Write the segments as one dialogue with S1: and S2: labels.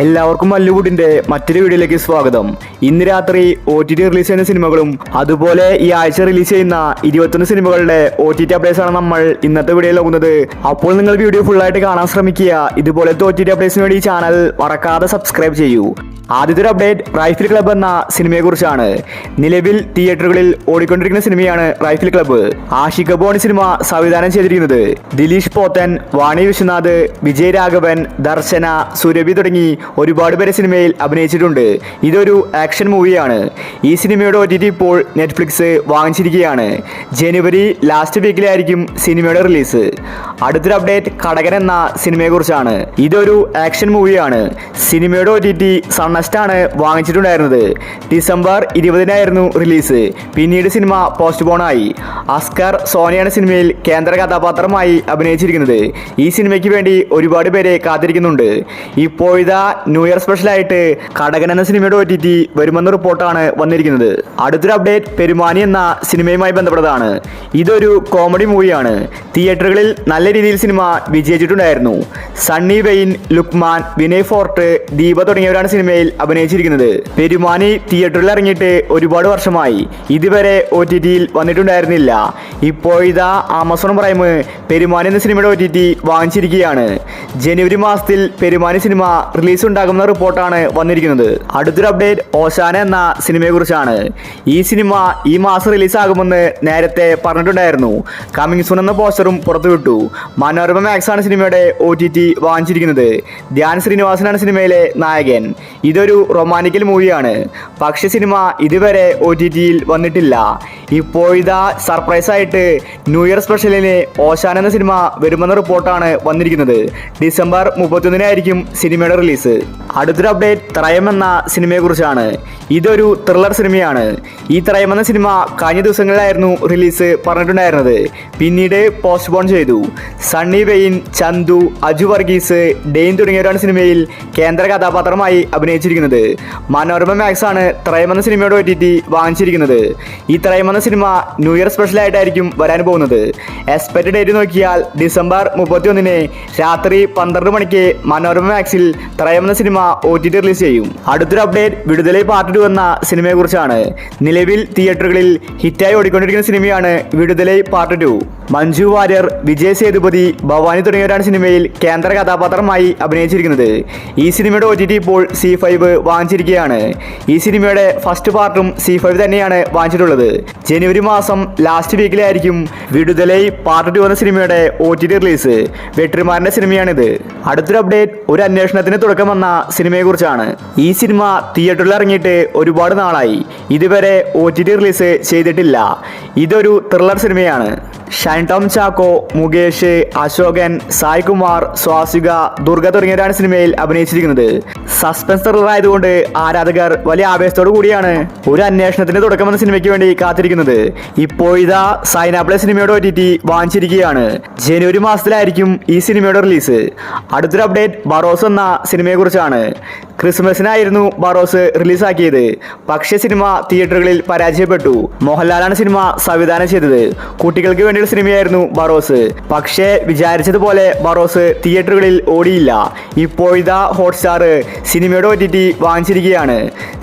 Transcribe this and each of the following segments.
S1: എല്ലാവർക്കും മല്ലുവുഡിന്റെ മറ്റൊരു വീഡിയോയിലേക്ക് സ്വാഗതം. ഇന്ന് രാത്രി OTT റിലീസ് ചെയ്യുന്ന സിനിമകളും അതുപോലെ ഈ ആഴ്ച റിലീസ് ചെയ്യുന്ന 21 സിനിമകളുടെ OTT അപ്ഡേറ്റ്സ് ആണ് നമ്മൾ ഇന്നത്തെ വീഡിയോയിൽ നോക്കുന്നത്. അപ്പോൾ നിങ്ങൾ വീഡിയോ ഫുള്ളായിട്ട് കാണാൻ ശ്രമിക്കുക. ഇതുപോലത്തെ OTT അപ്ഡേറ്റ്സിന് വേണ്ടി ഈ ചാനൽ മറക്കാതെ സബ്സ്ക്രൈബ് ചെയ്യൂ. ആദ്യത്തെ ഒരു അപ്ഡേറ്റ് റൈഫിൾ ക്ലബ്ബ് എന്ന സിനിമയെ കുറിച്ചാണ്. നിലവിൽ തിയേറ്ററുകളിൽ ഓടിക്കൊണ്ടിരിക്കുന്ന സിനിമയാണ് റൈഫിൾ ക്ലബ്ബ്. ആഷിഖ് അബുവാണ് സിനിമ സംവിധാനം ചെയ്തിരിക്കുന്നത്. ദിലീഷ് പോത്തൻ, വാണി വിശ്വനാഥ്, വിജയ് രാഘവൻ, ദർശന, സുരഭി തുടങ്ങി ഒരുപാട് പേരെ സിനിമയിൽ അഭിനയിച്ചിട്ടുണ്ട്. ഇതൊരു ആക്ഷൻ മൂവിയാണ്. ഈ സിനിമയുടെ OTT ഇപ്പോൾ നെറ്റ്ഫ്ലിക്സ് വാങ്ങിച്ചിരിക്കുകയാണ്. ജനുവരി ലാസ്റ്റ് വീക്കിലായിരിക്കും സിനിമയുടെ റിലീസ്. അടുത്തൊരു അപ്ഡേറ്റ് കടകൻ എന്ന സിനിമയെ കുറിച്ചാണ്. ഇതൊരു ആക്ഷൻ മൂവിയാണ്. സിനിമയുടെ OTT സൺനെസ്റ്റാണ് വാങ്ങിച്ചിട്ടുണ്ടായിരുന്നത്. ഡിസംബർ 20-നായിരുന്നു റിലീസ്. പിന്നീട് സിനിമ പോസ്റ്റ്പോൺ ആയി. അസ്കർ സോനിയാണ് സിനിമയിൽ കേന്ദ്ര കഥാപാത്രമായി അഭിനയിച്ചിരിക്കുന്നത്. ഈ സിനിമയ്ക്ക് വേണ്ടി ഒരുപാട് പേരെ കാത്തിരിക്കുന്നുണ്ട്. ഇപ്പോഴത്തെ ന്യൂ ഇയർ സ്പെഷ്യലായിട്ട് കടകൻ എന്ന സിനിമയുടെ OTT വരുമെന്ന റിപ്പോർട്ടാണ് വന്നിരിക്കുന്നത്. അടുത്തൊരു അപ്ഡേറ്റ് പെരുമാനി എന്ന സിനിമയുമായി ബന്ധപ്പെട്ടതാണ്. ഇതൊരു കോമഡി മൂവിയാണ്. തിയേറ്ററുകളിൽ നല്ല രീതിയിൽ സിനിമ വിജയിച്ചിട്ടുണ്ടായിരുന്നു. സണ്ണി വെയിൻ, ലുക്മാൻ, വിനയ് ഫോർട്ട്, ദീപ തുടങ്ങിയവരാണ് സിനിമയിൽ അഭിനയിച്ചിരിക്കുന്നത്. പെരുമാനി തിയേറ്ററിൽ ഇറങ്ങിയിട്ട് ഒരുപാട് വർഷമായി. ഇതുവരെ OTTയിൽ വന്നിട്ടുണ്ടായിരുന്നില്ല. ഇപ്പോഴത്തെ ആമസോൺ പ്രൈം പെരുമാനി എന്ന സിനിമയുടെ OTT വാങ്ങിച്ചിരിക്കുകയാണ്. ജനുവരി മാസത്തിൽ പെരുമാനി സിനിമ റിലീസ് ഉണ്ടാകുന്ന റിപ്പോർട്ടാണ് വന്നിരിക്കുന്നത്. അടുത്തൊരു അപ്ഡേറ്റ് ഓശാന എന്ന സിനിമയെ കുറിച്ചാണ്. ഈ സിനിമ ഈ മാസം റിലീസാകുമെന്ന് നേരത്തെ പറഞ്ഞിട്ടുണ്ടായിരുന്നു. കമ്മിങ് സൂൺ എന്ന പോസ്റ്ററും പുറത്തുവിട്ടു. മനോരമ മാക്സ് ആണ് സിനിമയുടെ OTT വാങ്ങിച്ചിരിക്കുന്നത്. ധ്യാൻ ശ്രീനിവാസനാണ് സിനിമയിലെ നായകൻ. ഇതൊരു റൊമാൻറ്റിക്കൽ മൂവിയാണ്. പക്ഷേ സിനിമ ഇതുവരെ OTTയിൽ വന്നിട്ടില്ല. ഇപ്പോഴത്തെ സർപ്രൈസ് ആയിട്ട് ന്യൂ ഇയർ സ്പെഷ്യലിന് ഓശാന എന്ന സിനിമ വരുമെന്ന റിപ്പോർട്ടാണ് വന്നിരിക്കുന്നത്. ഡിസംബർ 31-നായിരിക്കും സിനിമയുടെ റിലീസ്. അടുത്തൊരു അപ്ഡേറ്റ് ത്രയം എന്ന സിനിമയെ കുറിച്ചാണ്. ഇതൊരു ത്രില്ലർ സിനിമയാണ്. ഈ ത്രയം എന്ന സിനിമ കഴിഞ്ഞ ദിവസങ്ങളിലായിരുന്നു റിലീസ് പറഞ്ഞിട്ടുണ്ടായിരുന്നത്. പിന്നീട് പോസ്റ്റ്പോൺ ചെയ്തു. സണ്ണി വെയിൻ, ചന്തു, അജു വർഗീസ്, ഡെയിൻ തുടങ്ങിയവരാണ് സിനിമയിൽ കേന്ദ്ര കഥാപാത്രമായി അഭിനയിച്ചിരിക്കുന്നത്. മനോരമ മാക്സ് ആണ് ത്രയം എന്ന സിനിമയുടെ OTT വാങ്ങിച്ചിരിക്കുന്നത്. ഈ ത്രയം എന്ന സിനിമ ന്യൂ ഇയർ സ്പെഷ്യലായിട്ടായിരിക്കും വരാൻ പോകുന്നത്. എക്സ്പെക്റ്റഡ് ഡേറ്റ് നോക്കിയാൽ ഡിസംബർ 31-ന് രാത്രി 12 മണിക്ക് മനോരമ മാക്സിൽ ത്രയം എന്ന സിനിമ OTT റിലീസ് ചെയ്യും. അടുത്തൊരു അപ്ഡേറ്റ് വിടുതലൈ പാർട്ട് 2 എന്ന സിനിമയെ കുറിച്ചാണ്. നിലവിൽ തിയേറ്ററുകളിൽ ഹിറ്റായി ഓടിക്കൊണ്ടിരിക്കുന്ന സിനിമയാണ് വിടുതലൈ പാർട്ട് 2. മഞ്ജു വാര്യർ, വിജയ് സേതുപതി, ഭവാനി തുടങ്ങിയവരാണ് സിനിമയിൽ കേന്ദ്ര കഥാപാത്രമായി അഭിനയിച്ചിരിക്കുന്നത്. ഈ സിനിമയുടെ OTT ഇപ്പോൾ C5 വാങ്ങിച്ചിരിക്കുകയാണ്. ഈ സിനിമയുടെ ഫസ്റ്റ് പാർട്ടും C5 തന്നെയാണ് വാങ്ങിച്ചിട്ടുള്ളത്. ജനുവരി മാസം ലാസ്റ്റ് വീക്കിലായിരിക്കും വിടുതലൈ പാർട്ട് 2 എന്ന സിനിമയുടെ OTT റിലീസ്. വെട്രിമാറിന്റെ സിനിമയാണിത്. അടുത്തൊരു അപ്ഡേറ്റ് ഒരു അന്വേഷണത്തിന് തുടക്കം വന്ന സിനിമയെ കുറിച്ചാണ്. ഈ സിനിമ തിയേറ്ററിൽ ഇറങ്ങിയിട്ട് ഒരുപാട് നാളായി. ഇതുവരെ OTT റിലീസ് ചെയ്തിട്ടില്ല. ഇതൊരു ത്രില്ലർ സിനിമയാണ്. ഷൈൻ ടോം ചാക്കോ, മുകേഷ്, അശോകൻ, സായ് കുമാർ, സ്വാസിക, ദുർഗ തുടങ്ങിയവരാണ് സിനിമയിൽ അഭിനയിച്ചിരിക്കുന്നത്. സസ്പെൻസ് ത്രില്ലർ ആയതുകൊണ്ട് ആരാധകർ വലിയ ആവേശത്തോടു കൂടിയാണ് ഒരു അന്വേഷണത്തിന് തുടക്കം എന്ന സിനിമയ്ക്ക് വേണ്ടി കാത്തിരിക്കുന്നത്. ഇപ്പോഴത്തെ സൈനാപ്ലേ സിനിമയുടെ OTT വാങ്ങിച്ചിരിക്കുകയാണ്. ജനുവരി മാസത്തിലായിരിക്കും ഈ സിനിമയുടെ റിലീസ്. അടുത്തൊരു അപ്ഡേറ്റ് ബറോസ് എന്ന സിനിമയെ കുറിച്ചാണ്. ക്രിസ്മസിനായിരുന്നു ബറോസ് റിലീസാക്കിയത്. പക്ഷേ സിനിമ തിയേറ്ററുകളിൽ പരാജയപ്പെട്ടു. മോഹൻലാലാണ് സിനിമ സംവിധാനം ചെയ്തത്. കുട്ടികൾക്ക് വേണ്ടിയുള്ള സിനിമയായിരുന്നു ബറോസ്. പക്ഷേ വിചാരിച്ചതുപോലെ ബറോസ് തിയേറ്ററുകളിൽ ഓടിയില്ല. ഇപ്പോഴത്തെ ഹോട്ട്സ്റ്റാർ സിനിമയുടെ OTT വാങ്ങിച്ചിരിക്കുകയാണ്.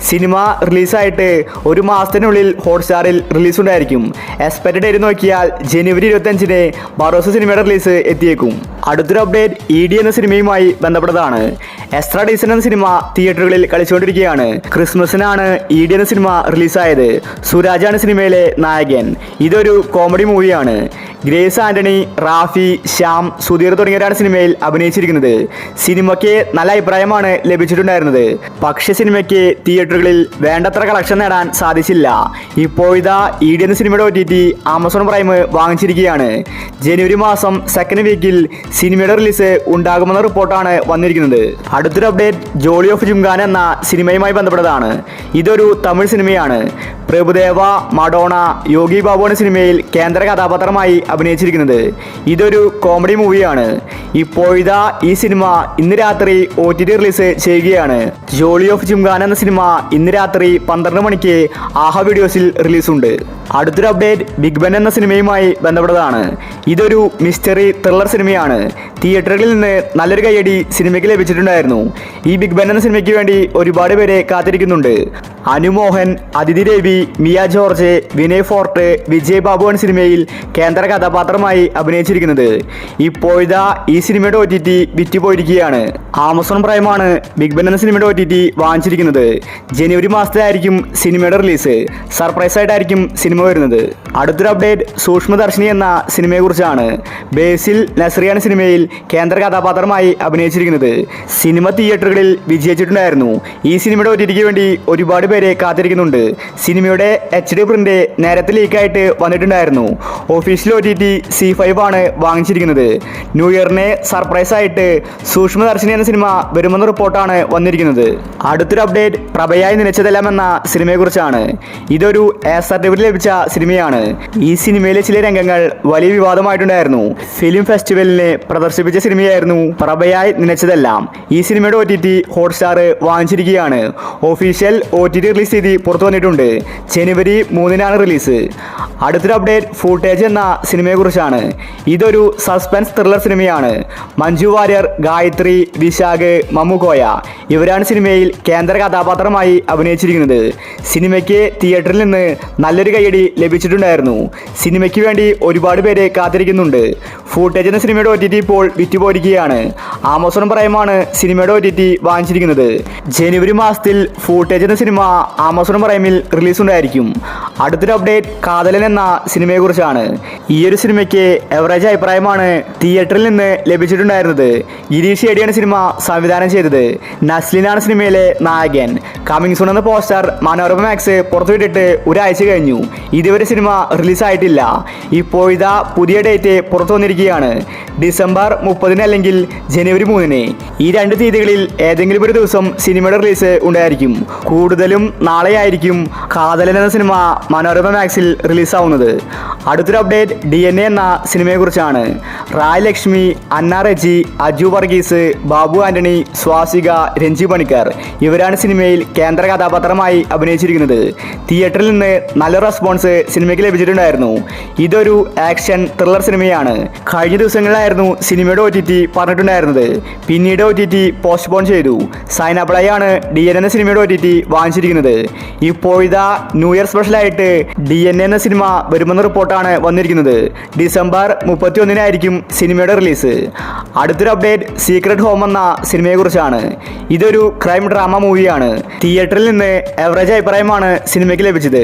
S1: സിനിമ റിലീസായിട്ട് ഒരു മാസത്തിനുള്ളിൽ ഹോട്ട്സ്റ്റാറിൽ റിലീസ് ഉണ്ടായിരിക്കും. എക്സ്പെക്റ്റഡ് ഡേറ്റ് നോക്കിയാൽ ജനുവരി 25-ന് ബറോസ് സിനിമയുടെ റിലീസ് എത്തിയേക്കും. അടുത്തൊരു അപ്ഡേറ്റ് ED എന്ന സിനിമയുമായി ബന്ധപ്പെട്ടതാണ്. എക്സ്ട്രാ ഡീസൻ എന്ന സിനിമ തിയേറ്ററുകളിൽ കളിച്ചുകൊണ്ടിരിക്കുകയാണ്. ക്രിസ്മസിനാണ് ED എന്ന സിനിമ റിലീസായത്. സുരാജാണ് സിനിമയിലെ നായകൻ. ഇതൊരു കോമഡി മൂവിയാണ്. ഗ്രേസ് ആന്റണി, റാഫി, ശ്യാം, സുധീർ തുടങ്ങിയവരാണ് സിനിമയിൽ അഭിനയിച്ചിരിക്കുന്നത്. സിനിമയ്ക്ക് നല്ല അഭിപ്രായമാണ് ലഭിച്ചിട്ടുണ്ടായിരുന്നത്. പക്ഷേ സിനിമയ്ക്ക് തിയേറ്ററുകളിൽ വേണ്ടത്ര കളക്ഷൻ നേടാൻ സാധിച്ചില്ല. ഇപ്പോഴത്തെ ED എന്ന സിനിമയുടെ OTT ആമസോൺ പ്രൈം വാങ്ങിച്ചിരിക്കുകയാണ്. ജനുവരി മാസം സെക്കൻഡ് വീക്കിൽ സിനിമയുടെ റിലീസ് ഉണ്ടാകുമെന്ന റിപ്പോർട്ടാണ് വന്നിരിക്കുന്നത്. അടുത്തൊരു അപ്ഡേറ്റ് ജോളി ഓഫ് ജിംഖാന എന്ന സിനിമയുമായി ബന്ധപ്പെട്ടതാണ്. ഇതൊരു തമിഴ് സിനിമയാണ്. പ്രഭുദേവ, മഡോണ, യോഗി ബാബുവാണ് സിനിമയിൽ കേന്ദ്ര കഥാപാത്രമായി അഭിനയിച്ചിരിക്കുന്നത്. ഇതൊരു കോമഡി മൂവിയാണ്. ഇപ്പോഴത്തെ ഈ സിനിമ ഇന്ന് രാത്രി OTT റിലീസ് ചെയ്യുകയാണ്. ജോളി ഓഫ് ജിംഖാന എന്ന സിനിമ ഇന്ന് രാത്രി 12 മണിക്ക് ആഹ വീഡിയോസിൽ റിലീസുണ്ട്. അടുത്തൊരു അപ്ഡേറ്റ് ബിഗ് ബെൻ എന്ന സിനിമയുമായി ബന്ധപ്പെട്ടതാണ്. ഇതൊരു മിസ്റ്ററി ത്രില്ലർ സിനിമയാണ്. തിയേറ്ററുകളിൽ നിന്ന് നല്ലൊരു കയ്യടി സിനിമയ്ക്ക് ലഭിച്ചിട്ടുണ്ടായിരുന്നു. ഈ ബിഗ് ബെൻ എന്ന സിനിമയ്ക്ക് വേണ്ടി ഒരുപാട് പേരെ കാത്തിരിക്കുന്നുണ്ട്. അനുമോഹൻ, അതിഥി രവി, മിയ ജോർജ്, വിനയ് ഫോർട്ട്, വിജയ് ബാബു ആണ് സിനിമയിൽ കേന്ദ്ര കഥാപാത്രമായി അഭിനയിച്ചിരിക്കുന്നത്. ഇപ്പോഴിതാ ഈ സിനിമയുടെ OTT വിറ്റുപോയിരിക്കുകയാണ്. ആമസോൺ പ്രൈമാണ് ബിഗ് ബെൻ എന്ന സിനിമയുടെ OTT വാങ്ങിച്ചിരിക്കുന്നത്. ജനുവരി മാസത്തിലായിരിക്കും സിനിമയുടെ റിലീസ്. സർപ്രൈസ് ആയിട്ടായിരിക്കും സിനിമ വരുന്നത്. അടുത്തൊരു അപ്ഡേറ്റ് സൂക്ഷ്മദർശിനി എന്ന സിനിമയെക്കുറിച്ചാണ്. ബേസിൽ നസ്രിയാണ് സിനിമയിൽ കേന്ദ്ര കഥാപാത്രമായി അഭിനയിച്ചിരിക്കുന്നത്. സിനിമ തിയേറ്ററുകളിൽ വിജയിച്ചിട്ടുണ്ടായിരുന്നു. ഈ സിനിമയുടെ OTTക്ക് വേണ്ടി ഒരുപാട് പേരെ കാത്തിരിക്കുന്നുണ്ട്. സിനിമയുടെ HD പ്രിന്റ് നേരത്തെ ലീക്കായിട്ട് വന്നിട്ടുണ്ടായിരുന്നു. ഒഫീഷ്യൽ OTT C5 ആണ് വാങ്ങിച്ചിരിക്കുന്നത്. ന്യൂ ഇയറിനെ സർപ്രൈസ് ആയിട്ട് സൂക്ഷ്മദർശിനി എന്ന സിനിമ വരുമെന്ന റിപ്പോർട്ടാണ് വന്നിരിക്കുന്നത്. അടുത്തൊരു അപ്ഡേറ്റ് പ്രഭയായി നനച്ചതെല്ലാം എന്ന സിനിമയെക്കുറിച്ചാണ്. ഇതൊരു സർട്ടിഫിക്കറ്റ് ലഭിച്ച സിനിമയാണ്. ഈ സിനിമയിലെ ചില രംഗങ്ങൾ വലിയ വിവാദമായിട്ടുണ്ടായിരുന്നു. ഫിലിം ഫെസ്റ്റിവലിന് പ്രദർശിപ്പിച്ച സിനിമയായിരുന്നു പ്രഭയായി നനച്ചതെല്ലാം. ഈ സിനിമയുടെ OTT ഹോട്ട്സ്റ്റാർ വാങ്ങിച്ചിരിക്കുകയാണ്. ഒഫീഷ്യൽ OTT റിലീസ് തീയതി പുറത്തു വന്നിട്ടുണ്ട്. ജനുവരി 3-നാണ് റിലീസ്. അടുത്തൊരു അപ്ഡേറ്റ് ഫൂട്ടേജ് എന്ന സിനിമയെക്കുറിച്ചാണ്. ഇതൊരു സസ്പെൻസ് ത്രില്ലർ സിനിമയാണ്. മഞ്ജു വാര്യർ, ഗായത്രി, വിശാഖ്, മമ്മുക്കോയ ഇവരാണ് സിനിമയിൽ കേന്ദ്ര കഥാപാത്രമായി അഭിനയിച്ചിരിക്കുന്നത്. സിനിമയ്ക്ക് തിയേറ്ററിൽ നിന്ന് നല്ലൊരു കയ്യടി ലഭിച്ചിട്ടുണ്ടായിരുന്നു. സിനിമയ്ക്ക് വേണ്ടി ഒരുപാട് പേരെ കാത്തിരിക്കുന്നുണ്ട്. ഫൂട്ടേജ് എന്ന സിനിമയുടെ OTT ഇപ്പോൾ വിറ്റുപോയിരിക്കുകയാണ്. ആമസോൺ പ്രൈമാണ് സിനിമയുടെ OTT വാങ്ങിച്ചിരിക്കുന്നത്. ജനുവരി മാസത്തിൽ ഫൂട്ടേജ് എന്ന സിനിമ ആമസോൺ പ്രൈമിൽ റിലീസ് ഉണ്ടായിരിക്കും. അടുത്തൊരു അപ്ഡേറ്റ് കാതലൻ എന്ന സിനിമയെക്കുറിച്ചാണ്. ഈ ഒരു സിനിമയ്ക്ക് എവറേജ് അഭിപ്രായമാണ് തിയേറ്ററിൽ നിന്ന് ലഭിച്ചിട്ടുണ്ടായിരുന്നത്. ഗിരീഷ് ഷേഡിയാണ് സിനിമ സംവിധാനം ചെയ്തത്. നസ്ലിനാണ് സിനിമയിലെ നായകൻ. കമ്മിങ് സൂൺ എന്ന പോസ്റ്റർ മനോരമ മാക്സ് പുറത്തുവിട്ടിട്ട് ഒരാഴ്ച കഴിഞ്ഞു. ഇതുവരെ സിനിമ റിലീസായിട്ടില്ല. ഇപ്പോഴിതാ പുതിയ ഡേറ്റ് പുറത്തു വന്നിരിക്കുകയാണ്. ഡിസംബർ 30 അല്ലെങ്കിൽ ജനുവരി 3. ഈ 2 തീയതികളിൽ ഏതെങ്കിലും ഒരു ദിവസം സിനിമയുടെ റിലീസ് ഉണ്ടായിരിക്കും. കൂടുതലും നാളെയായിരിക്കും കാതലൻ എന്ന സിനിമ മനോരമ മാക്സിൽ റിലീസാവുന്നത്. അടുത്തൊരു അപ്ഡേറ്റ് DNA എന്ന സിനിമയെക്കുറിച്ചാണ്. റായ് ലക്ഷ്മി, അന്ന റെജി, അജു വർഗീസ്, ബാബു ആന്റണി, സ്വാസിക, രഞ്ജി പണിക്കർ ഇവരാണ് സിനിമയിൽ കേന്ദ്ര കഥാപാത്രമായി അഭിനയിച്ചിരിക്കുന്നത്. തിയേറ്ററിൽ നിന്ന് നല്ല റെസ്പോൺസ് സിനിമയ്ക്ക് ലഭിച്ചിട്ടുണ്ടായിരുന്നു. ഇതൊരു ആക്ഷൻ ത്രില്ലർ സിനിമയാണ്. കഴിഞ്ഞ ദിവസങ്ങളിലായിരുന്നു സിനിമയുടെ OTT പറഞ്ഞിട്ടുണ്ടായിരുന്നത്. പിന്നീട് OTT പോസ്റ്റ്പോൺ ചെയ്തു. സൈനാപ്ലയാണ് DNA എന്ന സിനിമയുടെ OTT വാങ്ങിച്ചിരിക്കുന്നത്. ഇപ്പോഴിതാ ന്യൂ ഇയർ സ്പെഷ്യലായിട്ട് DNA എന്ന സിനിമ വരുമെന്ന റിപ്പോർട്ടാണ് വന്നിരിക്കുന്നത്. ഡിസംബർ 31-നായിരിക്കും സിനിമയുടെ റിലീസ്. അടുത്തൊരു അപ്ഡേറ്റ് സീക്രട്ട് ഹോം എന്ന സിനിമയെക്കുറിച്ചാണ്. ഇതൊരു ക്രൈം ഡ്രാമ മൂവിയാണ്. തിയേറ്ററിൽ നിന്ന് എവറേജ് അഭിപ്രായമാണ് സിനിമയ്ക്ക് ലഭിച്ചത്.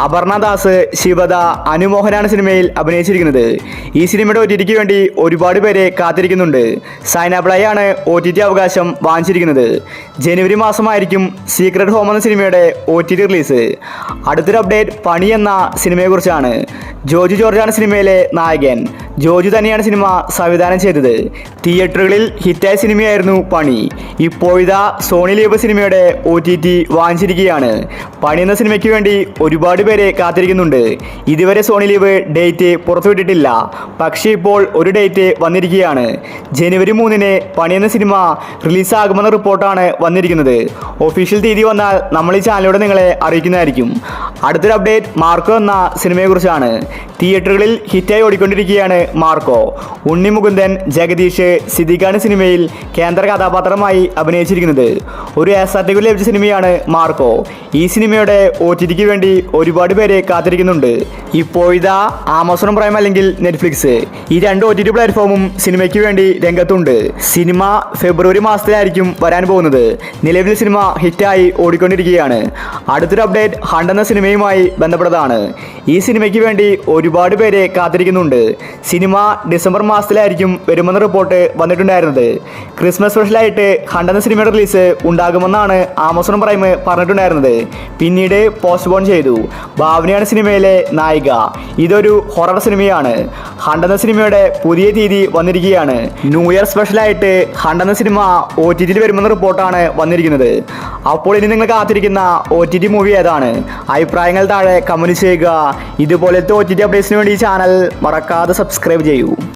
S1: അപർണ ദാസ്, ശിവദ, അനുമോഹനാണ് സിനിമയിൽ അഭിനയിച്ചിരിക്കുന്നത്. ഈ സിനിമയുടെ OTTക്ക് വേണ്ടി ഒരുപാട് പേരെ കാത്തിരിക്കുന്നുണ്ട്. സൈനാപ്ലയാണ് OTT അവകാശം വാങ്ങിച്ചിരിക്കുന്നത്. ജനുവരി മാസമായിരിക്കും സീക്രട്ട് ഹോം എന്ന സിനിമയുടെ OTT റിലീസ്. അടുത്തൊരു അപ്ഡേറ്റ് പണി എന്ന സിനിമയെക്കുറിച്ചാണ്. ജോജു ജോർജാണ് സിനിമയിലെ നായകൻ. ജോജു തന്നെയാണ് സിനിമ സംവിധാനം ചെയ്തത്. തിയേറ്ററുകളിൽ ഹിറ്റായ സിനിമയായിരുന്നു പണി. ഇപ്പോഴിതാ സോണി ലീവ് സിനിമയുടെ OTT വാങ്ങിച്ചിരിക്കുകയാണ്. പണി എന്ന സിനിമയ്ക്ക് വേണ്ടി ഒരുപാട് പേരെ കാത്തിരിക്കുന്നുണ്ട്. ഇതുവരെ സോണി ലീവ് ഡേറ്റ് പുറത്തുവിട്ടിട്ടില്ല. പക്ഷേ ഇപ്പോൾ ഒരു ഡേറ്റ് വന്നിരിക്കുകയാണ്. ജനുവരി 3 പണി എന്ന സിനിമ റിലീസാകുമെന്ന റിപ്പോർട്ടാണ് വന്നിരിക്കുന്നത്. ഒഫീഷ്യൽ തീയതി വന്നാൽ നമ്മൾ ഈ ചാനലിലൂടെ നിങ്ങളെ അറിയിക്കുന്നതായിരിക്കും. അടുത്തൊരു അപ്ഡേറ്റ് മാർക്കോ എന്ന സിനിമയെക്കുറിച്ചാണ്. തിയേറ്ററുകളിൽ ഹിറ്റായി ഓടിക്കൊണ്ടിരിക്കുകയാണ് മാർക്കോ. ഉണ്ണി മുകുന്ദൻ, ജഗദീഷ്, സിദ്ദിഖാണ് സിനിമയിൽ കേന്ദ്ര കഥാപാത്രമായി അഭിനയിച്ചിരിക്കുന്നത്. ഒരു സർട്ടിഫിക്കറ്റ് ലഭിച്ച സിനിമയാണ് മാർക്കോ. ഈ സിനിമയുടെ OTTക്ക് വേണ്ടി ഒരുപാട് പേരെ കാത്തിരിക്കുന്നുണ്ട്. ഇപ്പോഴിതാ ആമസോൺ പ്രൈം അല്ലെങ്കിൽ നെറ്റ്ഫ്ലിക്സ് ഈ 2 OTT പ്ലാറ്റ്ഫോമും സിനിമയ്ക്ക് വേണ്ടി രംഗത്തുണ്ട്. സിനിമ ഫെബ്രുവരി മാസത്തിലായിരിക്കും വരാൻ പോകുന്നത്. നിലവിൽ സിനിമ ഹിറ്റായി ഓടിക്കൊണ്ടിരിക്കുകയാണ്. അടുത്തൊരു അപ്ഡേറ്റ് ഹണ്ട് എന്ന സിനിമയുമായി ബന്ധപ്പെട്ടതാണ്. ഈ സിനിമയ്ക്ക് വേണ്ടി ഒരുപാട് പേരെ കാത്തിരിക്കുന്നുണ്ട്. സിനിമ ഡിസംബർ മാസത്തിലായിരിക്കും വരുമെന്ന റിപ്പോർട്ട് വന്നിട്ടുണ്ടായിരുന്നത്. ക്രിസ്മസ് സ്പെഷ്യലായിട്ട് ഹണ്ട് എന്ന സിനിമയുടെ റിലീസ് ഉണ്ടാകുമെന്നാണ് ആമസോൺ പ്രൈം പറഞ്ഞിട്ടുണ്ടായിരുന്നത്. പിന്നീട് പോസ്റ്റ്പോൺ ചെയ്തു. ഭാവനയാണ് സിനിമയിലെ നായിക. ഇതൊരു ഹൊറർ സിനിമയാണ്. ഹണ്ട് എന്ന സിനിമയുടെ പുതിയ തീയതി വന്നിരിക്കുകയാണ്. ന്യൂ ഇയർ സ്പെഷ്യലായിട്ട് ഹണ്ട് എന്ന സിനിമ OTTയിൽ വരുമെന്ന റിപ്പോർട്ടാണ് വന്നിരിക്കുന്നത്. അപ്പോൾ ഇനി നിങ്ങൾ കാത്തിരിക്കുന്ന OTT മൂവി ഏതാണ്? അഭിപ്രായങ്ങൾ താഴെ കമന്റ് ചെയ്യുക. ഇതുപോലത്തെ OTT അപ്ഡേറ്റ്സിന് വേണ്ടി ഈ ചാനൽ മറക്കാതെ സബ്സ്ക്രൈബ് ചെയ്യൂ.